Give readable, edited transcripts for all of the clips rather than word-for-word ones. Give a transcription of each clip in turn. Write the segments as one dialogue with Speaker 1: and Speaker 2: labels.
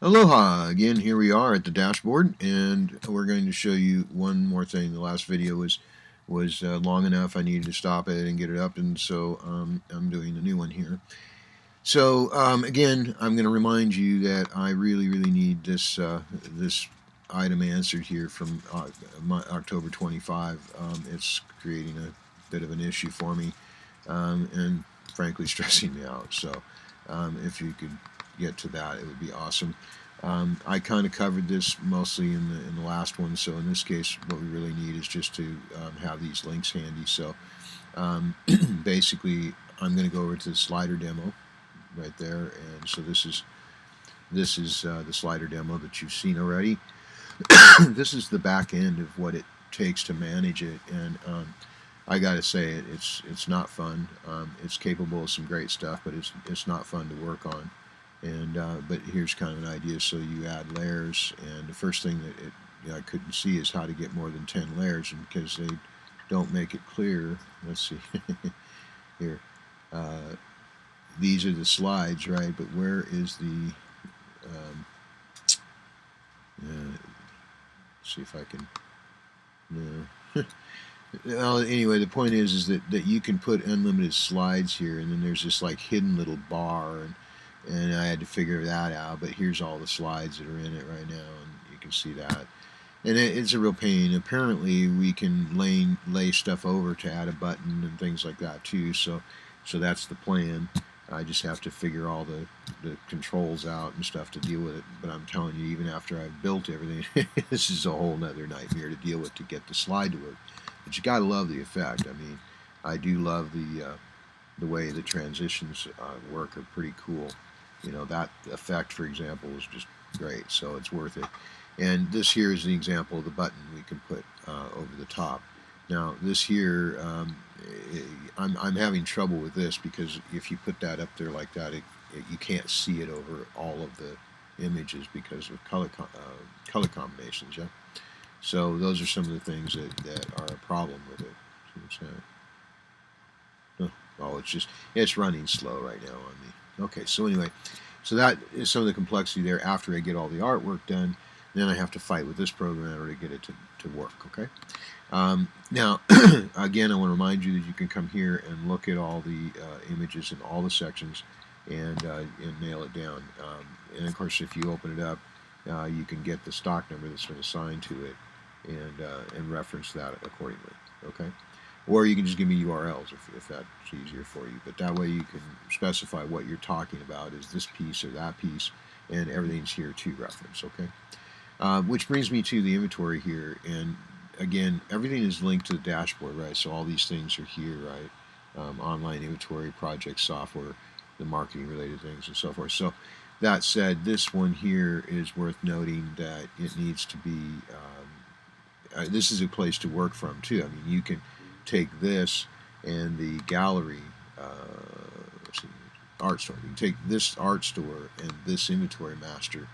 Speaker 1: Aloha again. Here we are at the dashboard, and we're going to show you one more thing. The last video was long enough. I needed to stop it and get it up, and so I'm doing a new one here. So again, I'm going to remind you that I really need this this item answered here from October 25. It's creating a bit of an issue for me, and frankly stressing me out. So if you could get to that, it would be awesome. I kind of covered this mostly in the last one, so in this case what we really need is just to have these links handy. So basically I'm going to go over to the slider demo right there, and so this is the slider demo that you've seen already. This is the back end of what it takes to manage it, and I gotta say it's not fun. It's capable of some great stuff, but it's not fun to work on. And but here's kind of an idea. So you add layers, and the first thing that I couldn't see is how to get more than 10 layers, and because they don't make it clear. Let's see here. These are the slides, right? But where is the see if I can. No. Well, anyway, the point is that you can put unlimited slides here, and then there's this like hidden little bar, and I had to figure that out. But here's all the slides that are in it right now, and you can see that. And it's a real pain. Apparently, we can lay stuff over to add a button and things like that too. So that's the plan. I just have to figure all the controls out and stuff to deal with it. But I'm telling you, even after I've built everything, this is a whole nother nightmare to deal with to get the slide to work. But you gotta love the effect. I mean, I do love the way the transitions work are pretty cool. You know, that effect, for example, is just great. So it's worth it. And this here is an example of the button we can put over the top. Now this here, I'm having trouble with this because if you put that up there like that, you can't see it over all of the images because of color combinations. Yeah. So those are some of the things that are a problem with it. Oh, it's running slow right now on me. Okay, so anyway, so that is some of the complexity there. After I get all the artwork done, then I have to fight with this program in order to get it to work. Okay. Now, again, I want to remind you that you can come here and look at all the images in all the sections and nail it down. And of course, if you open it up, you can get the stock number that's been assigned to it and reference that accordingly. Okay. Or you can just give me URLs if that's easier for you. But that way you can specify what you're talking about is this piece or that piece, and everything's here to reference. Okay. Which brings me to the inventory here, and again, everything is linked to the dashboard, right? So all these things are here, right? Online inventory, project software, the marketing related things, and so forth. So that said, this one here is worth noting that it needs to be. This is a place to work from too. I mean, you can take this and the gallery, let's see, art store. You can take this art store and this inventory master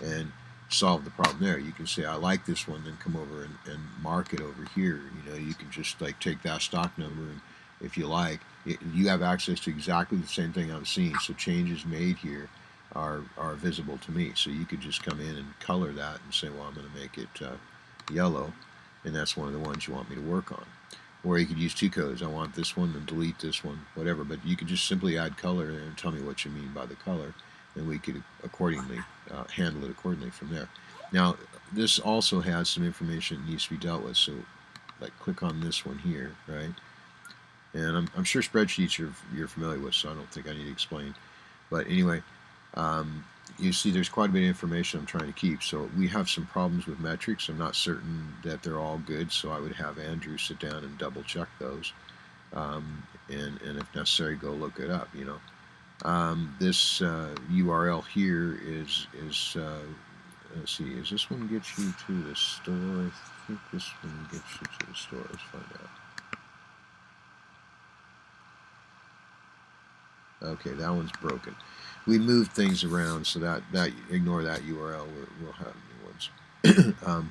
Speaker 1: and solve the problem there. You can say, I like this one, then come over and mark it over here. You know, you can just like take that stock number, and if you like, you have access to exactly the same thing I'm seeing. So changes made here are visible to me. So you could just come in and color that and say, well, I'm going to make it yellow, and that's one of the ones you want me to work on. Or you could use two codes. I want this one and delete this one, whatever. But you could just simply add color and tell me what you mean by the color, and we could accordingly handle it accordingly from there. Now, this also has some information that needs to be dealt with. So, like, click on this one here, right? And I'm sure spreadsheets you're familiar with, so I don't think I need to explain. But anyway, you see there's quite a bit of information I'm trying to keep. So we have some problems with metrics. I'm not certain that they're all good, so I would have Andrew sit down and double check those, and if necessary, go look it up. You know, this URL here is let's see, is this one get you to the store? I think this one gets you to the store. Let's find out. Okay, that one's broken. We moved things around, so that ignore that URL. We'll have new ones.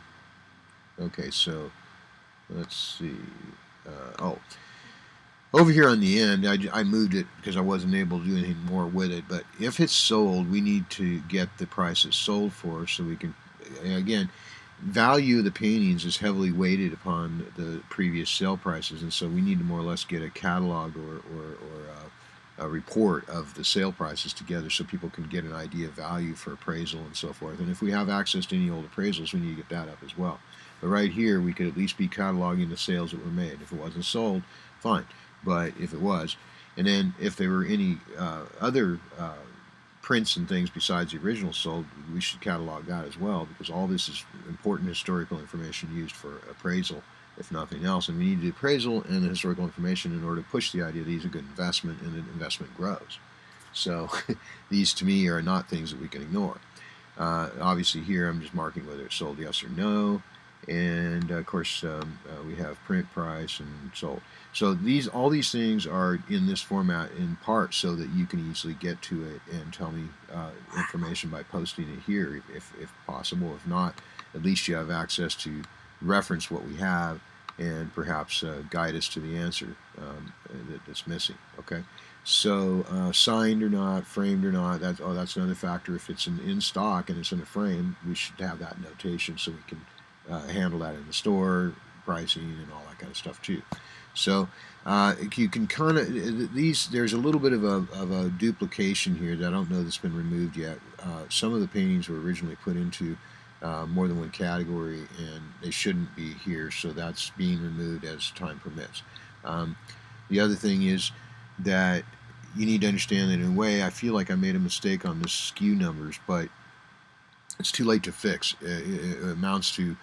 Speaker 1: Okay, so let's see. Oh, Over here on the end, I moved it because I wasn't able to do anything more with it. But if it's sold, we need to get the price it's sold for, so we can, again, value of the paintings is heavily weighted upon the previous sale prices, and so we need to more or less get a catalog or a report of the sale prices together so people can get an idea of value for appraisal and so forth. And if we have access to any old appraisals, we need to get that up as well. But right here, we could at least be cataloging the sales that were made. If it wasn't sold, fine. But if it was, and then if there were any other prints and things besides the original sold, we should catalog that as well, because all this is important historical information used for appraisal, if nothing else. And we need the appraisal and the historical information in order to push the idea that these are good investment and that investment grows. So these, to me, are not things that we can ignore. Obviously here I'm just marking whether it's sold yes or no, and of course we have print price and sold. So all these things are in this format in part so that you can easily get to it and tell me information by posting it here if possible. If not, at least you have access to reference what we have and perhaps guide us to the answer that's missing. Okay, so signed or not, framed or not, that's another factor. If it's in stock and it's in a frame, we should have that notation so we can handle that in the store, pricing and all that kind of stuff too. So you can kind of there's a little bit of a duplication here that I don't know that's been removed yet. Some of the paintings were originally put into more than one category, and they shouldn't be here, so that's being removed as time permits. The other thing is that you need to understand that in a way I feel like I made a mistake on the SKU numbers, but it's too late to fix. It amounts to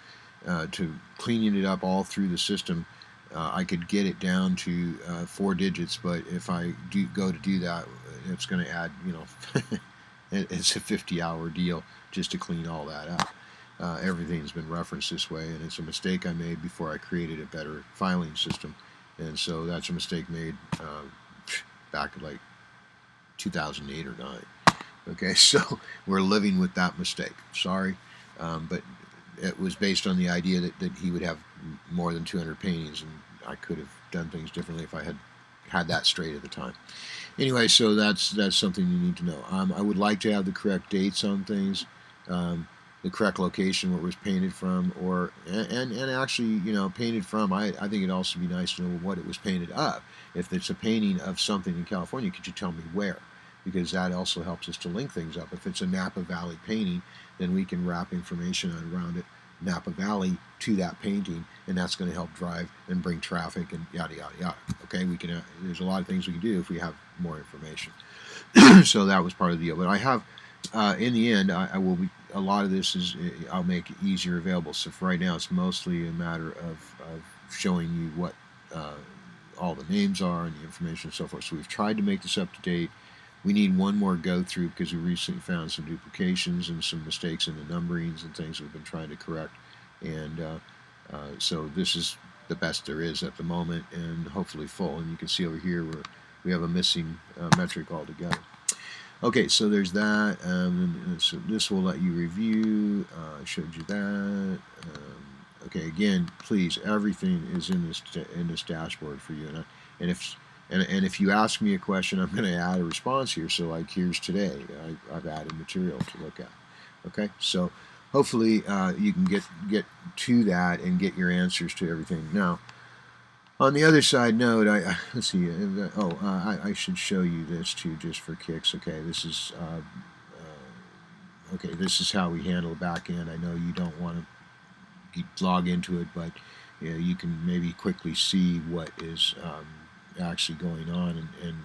Speaker 1: cleaning it up all through the system. I could get it down to 4 digits, but if I go to do that, it's going to add, it's a 50-hour deal just to clean all that up. Everything's been referenced this way, and it's a mistake I made before I created a better filing system. And so that's a mistake made back in like 2008 or 9. Okay, so we're living with that mistake. Sorry, but it was based on the idea that he would have more than 200 paintings, and I could have done things differently if I had that straight at the time. Anyway, so that's something you need to know. I would like to have the correct dates on things, the correct location where it was painted from, and actually, painted from. I think it'd also be nice to know what it was painted of. If it's a painting of something in California, could you tell me where? Because that also helps us to link things up. If it's a Napa Valley painting, then we can wrap information around it, Napa Valley, to that painting, and that's going to help drive and bring traffic and yada yada yada. Okay, there's a lot of things we can do if we have more information. So that was part of the deal. But I have, in the end, I will be. A lot of this I'll make it easier available. So for right now, it's mostly a matter of showing you what all the names are and the information and so forth. So we've tried to make this up to date. We need one more go through because we recently found some duplications and some mistakes in the numberings and things we've been trying to correct. And so this is the best there is at the moment, and hopefully full. And you can see over here where we have a missing metric altogether. Okay, so there's that. So this will let you review. I showed you that. Okay, again, please, everything is in this dashboard for you. And if you ask me a question, I'm going to add a response here. So like here's today, I've added material to look at. Okay, so hopefully you can get to that and get your answers to everything. Now, on the other side note, let's see. I should show you this too, just for kicks. Okay, this is this is how we handle the back end. I know you don't want to log into it, but you can maybe quickly see what is actually going on, and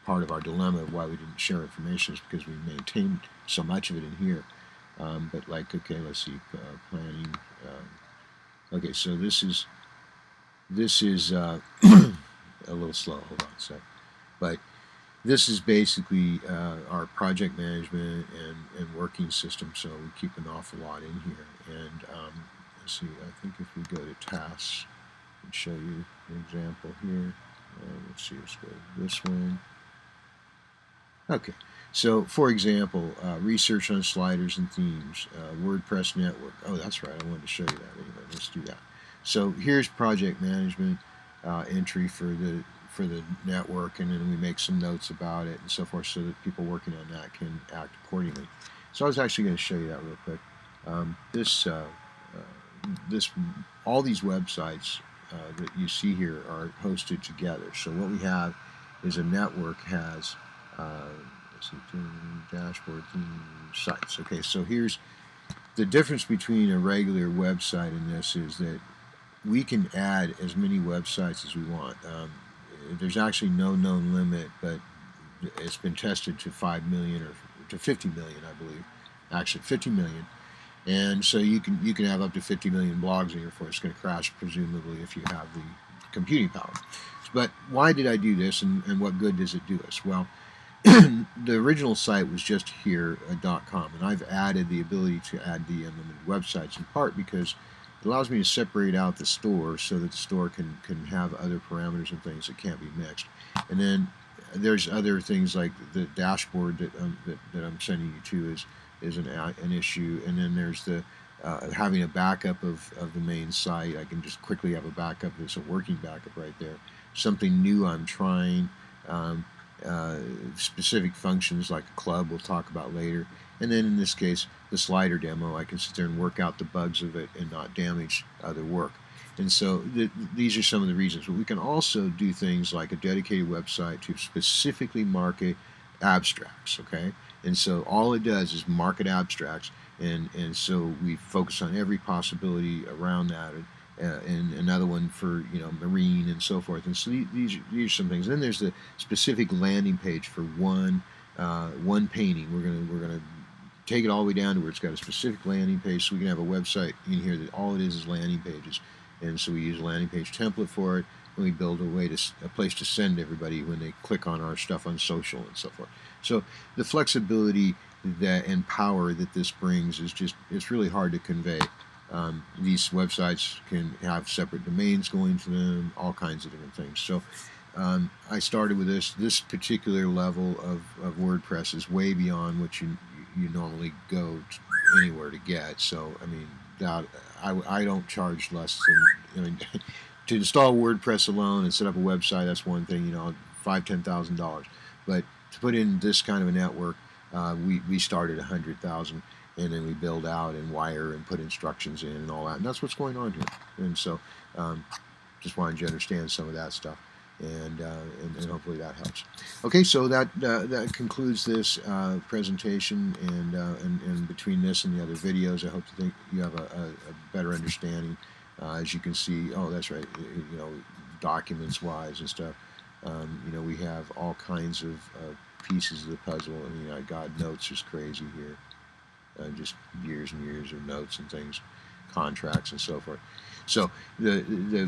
Speaker 1: part of our dilemma of why we didn't share information is because we maintained so much of it in here. But like, okay, let's see, planning. Okay, so this is a little slow. Hold on a sec. But this is basically our project management and working system. So we keep an awful lot in here. And let's see. I think if we go to tasks, I can show you an example here. Let's see. Let's go to this one. Okay. So, for example, research on sliders and themes, WordPress network. Oh, that's right. I wanted to show you that anyway. Let's do that. So here's project management entry for for the network, and then we make some notes about it and so forth, so that people working on that can act accordingly. So I was actually going to show you that real quick. This all these websites that you see here are hosted together. So what we have is a network has let's see, dashboard sites. Okay, so here's the difference between a regular website and this is that we can add as many websites as we want. There's actually no known limit, but it's been tested to 5 million or to 50 million, I believe. Actually, 50 million. And so you can have up to 50 million blogs in here for it. It's going to crash, presumably, if you have the computing power. But why did I do this, and what good does it do us? Well, the original site was just here, .com, and I've added the ability to add the unlimited websites, in part because it allows me to separate out the store so that the store can have other parameters and things that can't be mixed. And then there's other things like the dashboard that I'm sending you to is an issue. And then there's the having a backup of the main site. I can just quickly have a backup. There's a working backup right there. Something new I'm trying. Specific functions like a club we'll talk about later. And then in this case, the slider demo, I can sit there and work out the bugs of it and not damage other work. And so these are some of the reasons. But we can also do things like a dedicated website to specifically market abstracts, okay? And so all it does is market abstracts, and so we focus on every possibility around that. And another one for marine and so forth. And so these are some things. Then there's the specific landing page for one painting. We're gonna take it all the way down to where it's got a specific landing page, so we can have a website in here that all it is landing pages. And so we use a landing page template for it, and we build a place to send everybody when they click on our stuff on social and so forth. So the flexibility and power that this brings it's really hard to convey. These websites can have separate domains going to them, all kinds of different things. So I started with this particular level of WordPress is way beyond what you normally go anywhere to get. So I mean, I don't charge less than to install WordPress alone and set up a website. That's one thing, $5,000-$10,000. But to put in this kind of a network, we started $100,000. And then we build out and wire and put instructions in and all that. And that's what's going on here. And so just wanted you to understand some of that stuff. And hopefully that helps. Okay, so that concludes this presentation. And between this and the other videos, I hope to think you have a better understanding. As you can see, oh, that's right, documents-wise and stuff. We have all kinds of pieces of the puzzle. I mean, God, notes is crazy here. Just years and years of notes and things, contracts and so forth. So the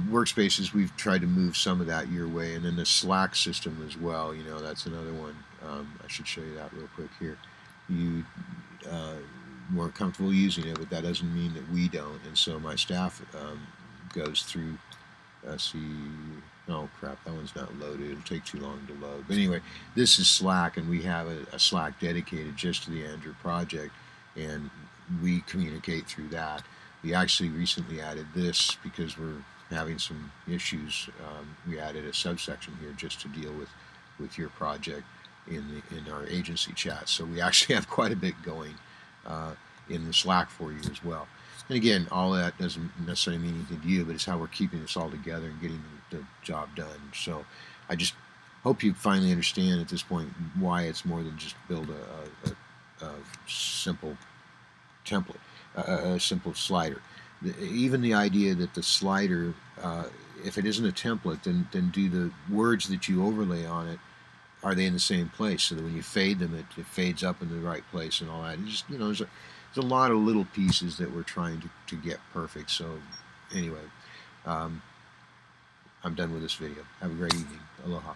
Speaker 1: workspaces, we've tried to move some of that your way, and then the Slack system as well. That's another one. I should show you that real quick here. You more comfortable using it, but that doesn't mean that we don't. And so my staff goes through. Oh crap, that one's not loaded. It'll take too long to load. But anyway, this is Slack, and we have a Slack dedicated just to the Andrew project. And we communicate through that. We actually recently added this because we're having some issues. We added a subsection here just to deal with your project in our agency chat. So we actually have quite a bit going in the Slack for you as well. And again, all that doesn't necessarily mean anything to you, but it's how we're keeping this all together and getting the job done. So I just hope you finally understand at this point why it's more than just build a simple template, a simple slider. Even the idea that the slider, if it isn't a template, then do the words that you overlay on it, are they in the same place? So that when you fade them, it fades up in the right place and all that. It's just, there's a lot of little pieces that we're trying to get perfect. So anyway, I'm done with this video. Have a great evening. Aloha.